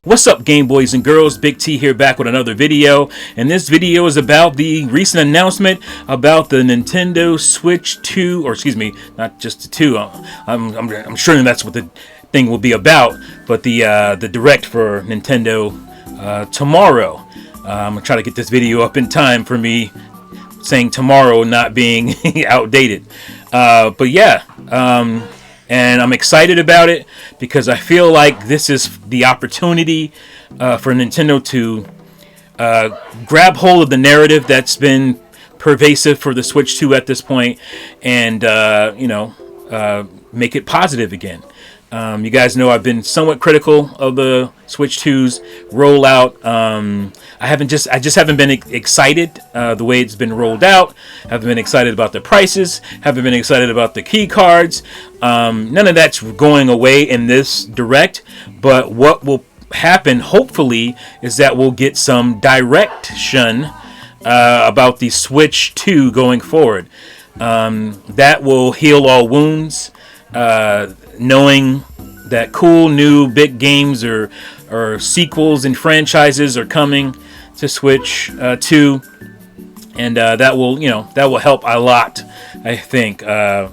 What's up, Game Boys and Girls? Big T here, back with another video, and this video is about the recent announcement about the Nintendo Switch 2, or excuse me, not just the 2. I'm sure that's what the thing will be about, but the direct for Nintendo tomorrow. I'm gonna try to get this video up in time for me saying tomorrow, not being outdated. But yeah. And I'm excited about it because I feel like this is the opportunity for Nintendo to grab hold of the narrative that's been pervasive for the Switch 2 at this point and, make it positive again. You guys know I've been somewhat critical of the Switch 2's rollout. I just haven't been excited the way it's been rolled out. Haven't been excited about the prices. Haven't been excited about the key cards. None of that's going away in this direct. But what will happen, hopefully, is that we'll get some direction about the Switch 2 going forward. That will heal all wounds. Knowing that cool new big games or sequels and franchises are coming to Switch 2, and that will help a lot. I think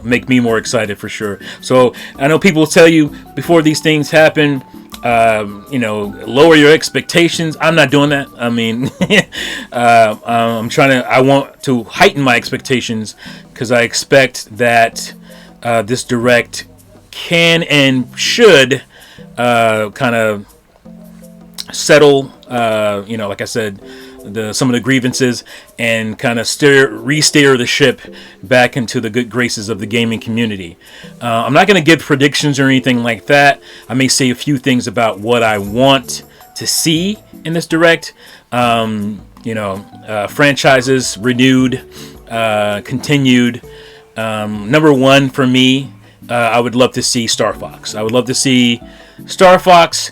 make me more excited for sure. So I know people tell you before these things happen, lower your expectations. I'm not doing that. I mean, I want to heighten my expectations because I expect that this direct can and should kind of settle, like I said, some of the grievances and kind of re-steer the ship back into the good graces of the gaming community. I'm not going to give predictions or anything like that. I may say a few things about what I want to see in this direct. Franchises renewed, continued. Number one for me, I would love to see Star Fox. I would love to see Star Fox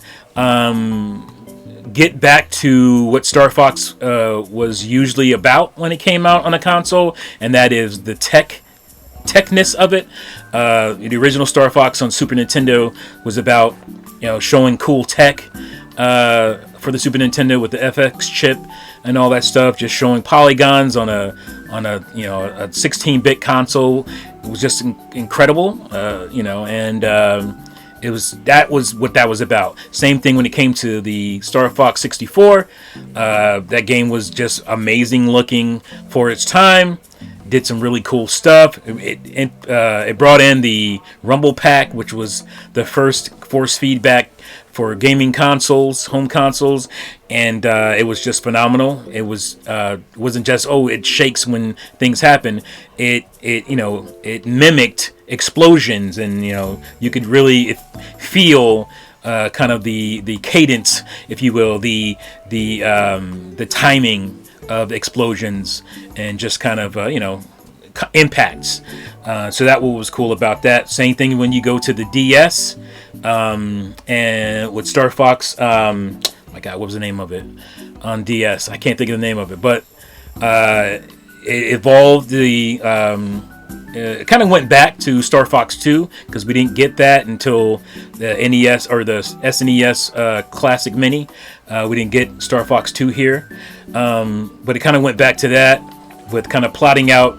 get back to what Star Fox was usually about when it came out on a console, and that is the techness of it. The original Star Fox on Super Nintendo was about showing cool tech for the Super Nintendo with the FX chip and all that stuff, just showing polygons on a 16-bit console. It was just incredible, it was what that was about. Same thing when it came to the Star Fox 64. That game was just amazing looking for its time. Did some really cool stuff. It brought in the Rumble Pack, which was the first force feedback for gaming consoles, home consoles, and it was just phenomenal. It wasn't just it shakes when things happen. It mimicked explosions, and you could really feel kind of the cadence, if you will, the timing of explosions and just kind of impacts. So that was cool about that. Same thing when you go to the DS and with Star Fox. My God, what was the name of it on DS? I can't think of the name of it, but it evolved. It kind of went back to Star Fox 2 because we didn't get that until the NES or the SNES Classic Mini. We didn't get Star Fox 2 here, but it kind of went back to that with kind of plotting out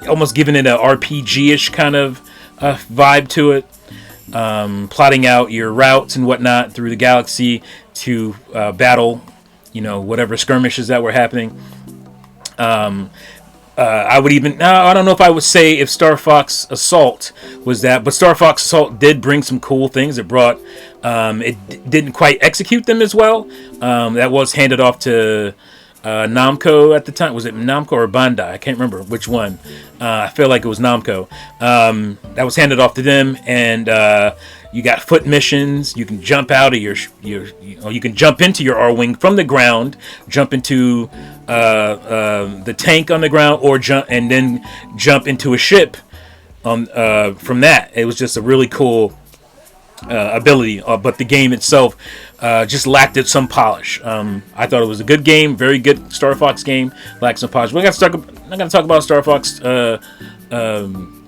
almost giving it a RPG-ish kind of vibe to it, plotting out your routes and whatnot through the galaxy to battle, whatever skirmishes that were happening. I don't know if I would say if Star Fox Assault was that, but Star Fox Assault did bring some cool things. It brought, it didn't quite execute them as well. That was handed off to Namco at the time. Was it Namco or Bandai? I can't remember which one. I feel like it was Namco. That was handed off to them, and you got foot missions. You can jump out of you can jump into your R-Wing from the ground, jump into the tank on the ground, or jump into a ship. From that, it was just a really cool ability, but the game itself just lacked some polish. I thought it was a good game, very good Star Fox game, lacked some polish. I'm not going to talk about Star Fox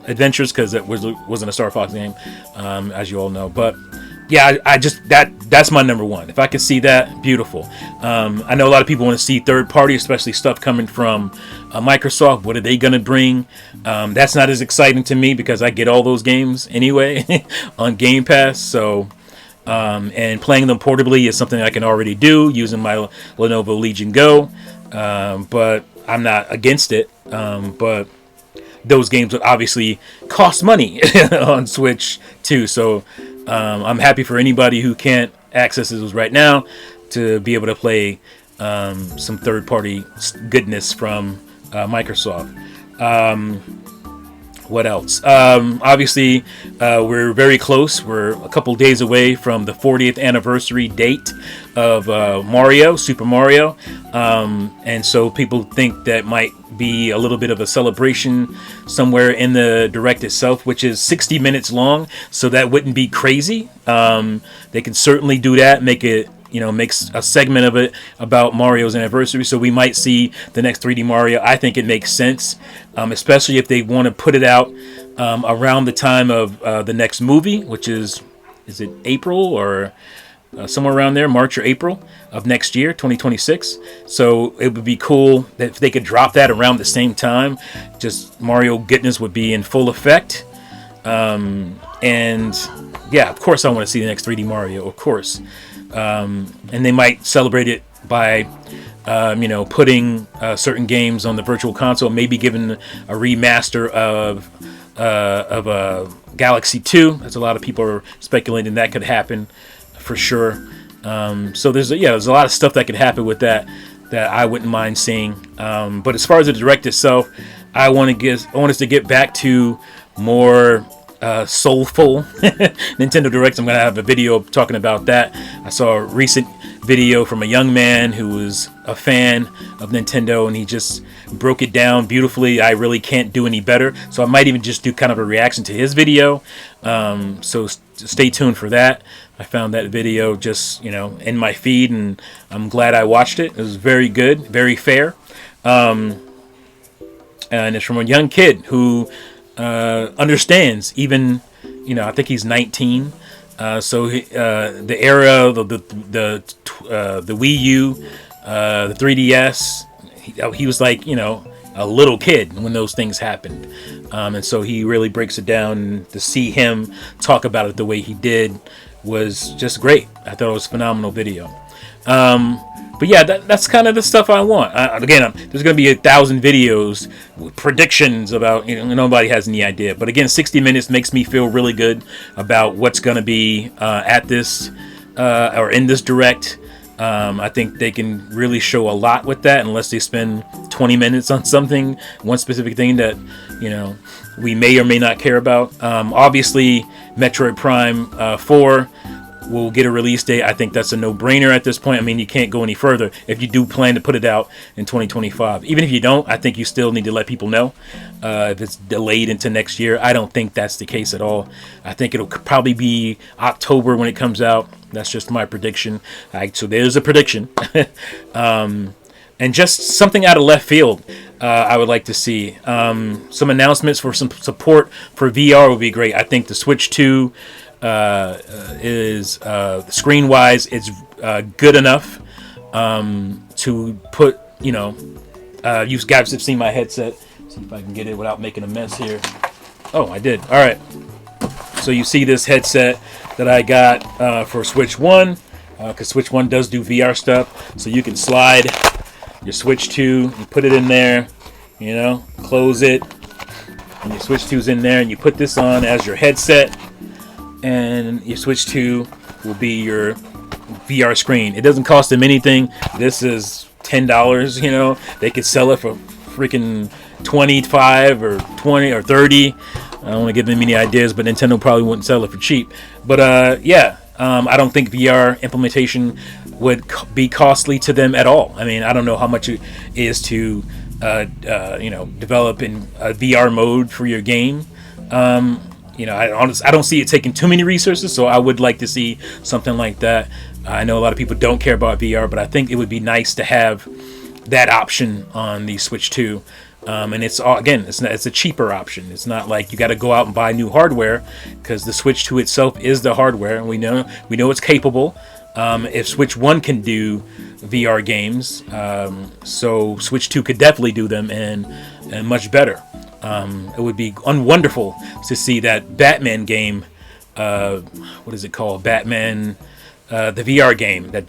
Adventures because it wasn't a Star Fox game, as you all know. But yeah, I just that's my number one. If I could see that, beautiful. I know a lot of people want to see third party, especially stuff coming from Microsoft. What are they going to bring? That's not as exciting to me because I get all those games anyway on Game Pass. So and playing them portably is something I can already do using my Lenovo Legion Go. But I'm not against it. But those games would obviously cost money on Switch too. So I'm happy for anybody who can't access those right now to be able to play some third-party goodness from Microsoft. What else? Obviously, we're very close. We're a couple days away from the 40th anniversary date of Super Mario. And so people think that might be a little bit of a celebration somewhere in the Direct itself, which is 60 minutes long. So that wouldn't be crazy. They can certainly do that, make a segment of it about Mario's anniversary. So we might see the next 3D Mario. I think it makes sense, especially if they want to put it out around the time of the next movie, which is it April or somewhere around there, March or April of next year, 2026. So it would be cool that if they could drop that around the same time, just Mario goodness would be in full effect. And yeah, of course I want to see the next 3D Mario, of course. And they might celebrate it by, putting certain games on the Virtual Console, maybe giving a remaster of Galaxy 2. That's a lot of people are speculating that could happen for sure. So there's a lot of stuff that could happen with that I wouldn't mind seeing. But as far as the Direct itself, I want us to get back to more soulful Nintendo Directs. I'm going to have a video talking about that. I saw a recent video from a young man who was a fan of Nintendo, and he just broke it down beautifully. I really can't do any better, so I might even just do kind of a reaction to his video. So stay tuned for that. I found that video just in my feed, and I'm glad I watched it. It was very good, very fair, and it's from a young kid who understands. Even I think he's 19. So the era of the Wii U, the 3DS, he was like a little kid when those things happened, and so he really breaks it down. And to see him talk about it the way he did was just great. I thought it was a phenomenal video. But yeah, that's kind of the stuff I want. Again, there's going to be 1,000 videos with predictions about, nobody has any idea. But again, 60 minutes makes me feel really good about what's going to be at this or in this Direct. I think they can really show a lot with that, unless they spend 20 minutes on something, one specific thing that, we may or may not care about. Obviously, Metroid Prime 4 will get a release date. I think that's a no-brainer at this point. I mean, you can't go any further if you do plan to put it out in 2025. Even if you don't, I think you still need to let people know if it's delayed into next year. I don't think that's the case at all. I think it'll probably be October when it comes out. That's just my prediction. So there's a prediction. And just something out of left field, I would like to see. Some announcements for some support for VR would be great. I think the Switch 2 is screen wise, it's good enough to put, you guys have seen my headset. See if I can get it without making a mess here. Oh, I did. All right. So you see this headset that I got for Switch 1, because Switch 1 does do VR stuff. So you can slide your Switch 2, you put it in there, close it, and your Switch 2's in there, and you put this on as your headset, and your Switch 2 will be your VR screen. It doesn't cost them anything. This is $10. They could sell it for freaking $25 or $20 or $30. I don't want to give them any ideas, but Nintendo probably wouldn't sell it for cheap. But I don't think VR implementation would be costly to them at all. I mean, I don't know how much it is to develop in a VR mode for your game. I don't see it taking too many resources, so I would like to see something like that. I know a lot of people don't care about VR, but I think it would be nice to have that option on the Switch 2. And it's all, again, it's a cheaper option. It's not like you got to go out and buy new hardware, because the Switch 2 itself is the hardware, and we know it's capable. If Switch 1 can do VR games, so Switch 2 could definitely do them, and much better. It would be wonderful to see that Batman game. What is it called? Batman, the VR game that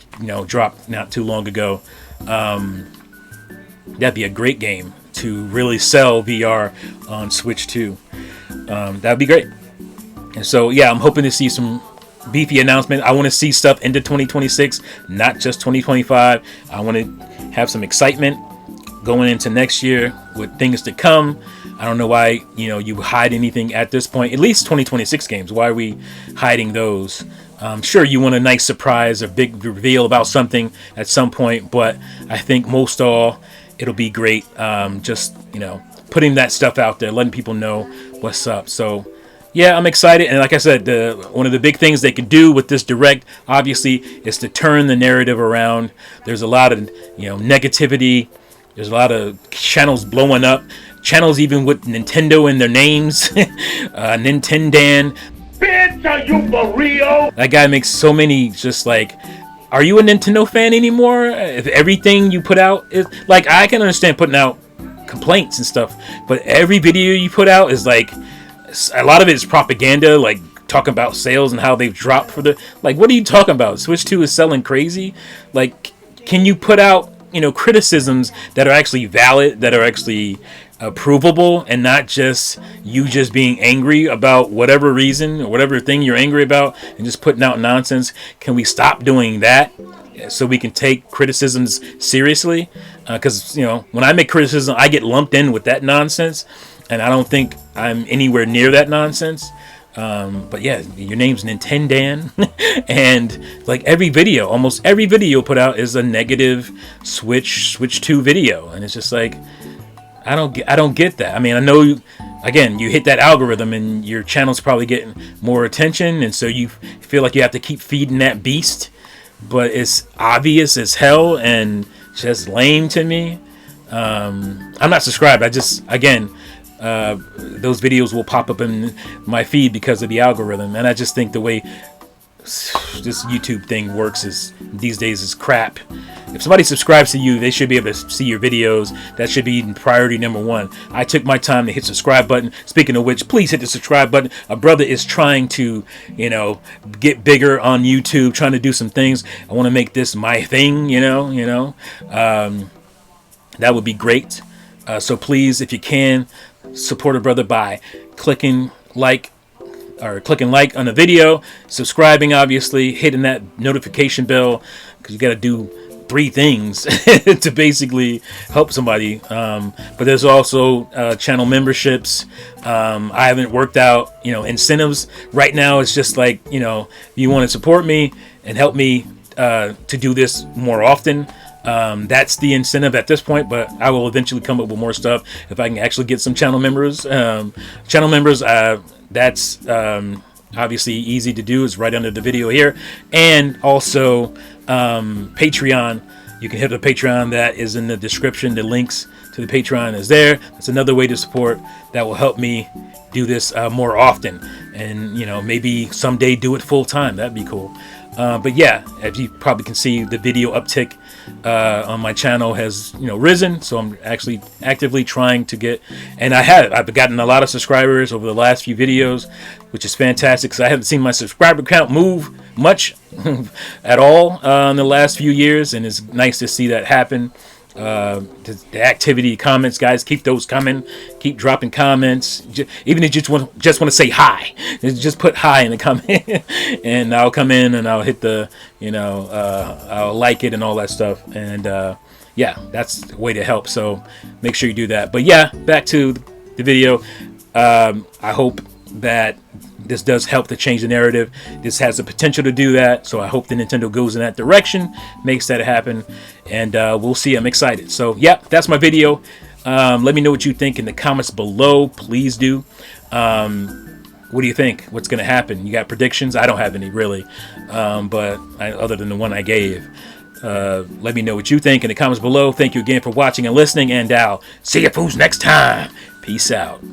dropped not too long ago. That'd be a great game to really sell VR on Switch 2. That'd be great. And so, yeah, I'm hoping to see some beefy announcement. I want to see stuff into 2026, not just 2025. I want to have some excitement going into next year with things to come. I don't know why you hide anything at this point. At least 2026 games. Why are we hiding those? Sure, you want a nice surprise, a big reveal about something at some point, but I think most all it'll be great. Just putting that stuff out there, letting people know what's up. So yeah, I'm excited. And like I said, one of the big things they can do with this Direct, obviously, is to turn the narrative around. There's a lot of negativity. There's a lot of channels blowing up. Channels even with Nintendo in their names. Nintendan. Bitch, are you for real? That guy makes so many just like, are you a Nintendo fan anymore? If everything you put out is like, I can understand putting out complaints and stuff, but every video you put out is like, a lot of it is propaganda, like talking about sales and how they've dropped for the, like, what are you talking about? Switch 2 is selling crazy. Like, can you put out, criticisms that are actually valid, that are actually provable, and not just you just being angry about whatever reason or whatever thing you're angry about and just putting out nonsense? Can we stop doing that so we can take criticisms seriously? Because when I make criticism, I get lumped in with that nonsense, and I don't think I'm anywhere near that nonsense. But yeah, your name's Nintendan, and like almost every video put out is a negative Switch 2 video, and it's just like, I don't get that. I mean, I know, again, you hit that algorithm and your channel's probably getting more attention, and so you feel like you have to keep feeding that beast, but it's obvious as hell and just lame to me. I'm not subscribed. I just, again, those videos will pop up in my feed because of the algorithm, and I just think the way this YouTube thing works these days is crap. If somebody subscribes to you, they should be able to see your videos. That should be priority number one. I took my time to hit subscribe button. Speaking of which, please hit the subscribe button. A brother is trying to, get bigger on YouTube, trying to do some things. I want to make this my thing, that would be great. So please, if you can, support a brother by clicking like on the video, subscribing, obviously, hitting that notification bell, because you got to do 3 things to basically help somebody. But there's also channel memberships. I haven't worked out incentives right now. It's just like, if you want to support me and help me to do this more often, that's the incentive at this point, but I will eventually come up with more stuff if I can actually get some channel members. That's obviously easy to do. It's right under the video here. And also Patreon. You can hit the Patreon. That is in the description. The links to the Patreon is there. That's another way to support that will help me do this more often, and maybe someday do it full time. That'd be cool. But yeah, as you probably can see, the video uptick on my channel has risen, so I'm actually actively trying to get, and I've gotten a lot of subscribers over the last few videos, which is fantastic, because I haven't seen my subscriber count move much at all in the last few years, and it's nice to see that happen. The activity, comments, guys, keep those coming. Keep dropping comments. Even if you just want to say hi, just put hi in the comment, and I'll come in and I'll hit the I'll like it and all that stuff. And yeah, that's the way to help. So make sure you do that. But yeah, back to the video. I hope that this does help to change the narrative. This has the potential to do that, so I hope the Nintendo goes in that direction, makes that happen, and we'll see. I'm excited. So yeah, that's my video. Let me know what you think in the comments below. Please do. What do you think? What's going to happen? You got predictions? I don't have any, really, but other than the one I gave. Let me know what you think in the comments below. Thank you again for watching and listening, and I'll see you fools next time. Peace out.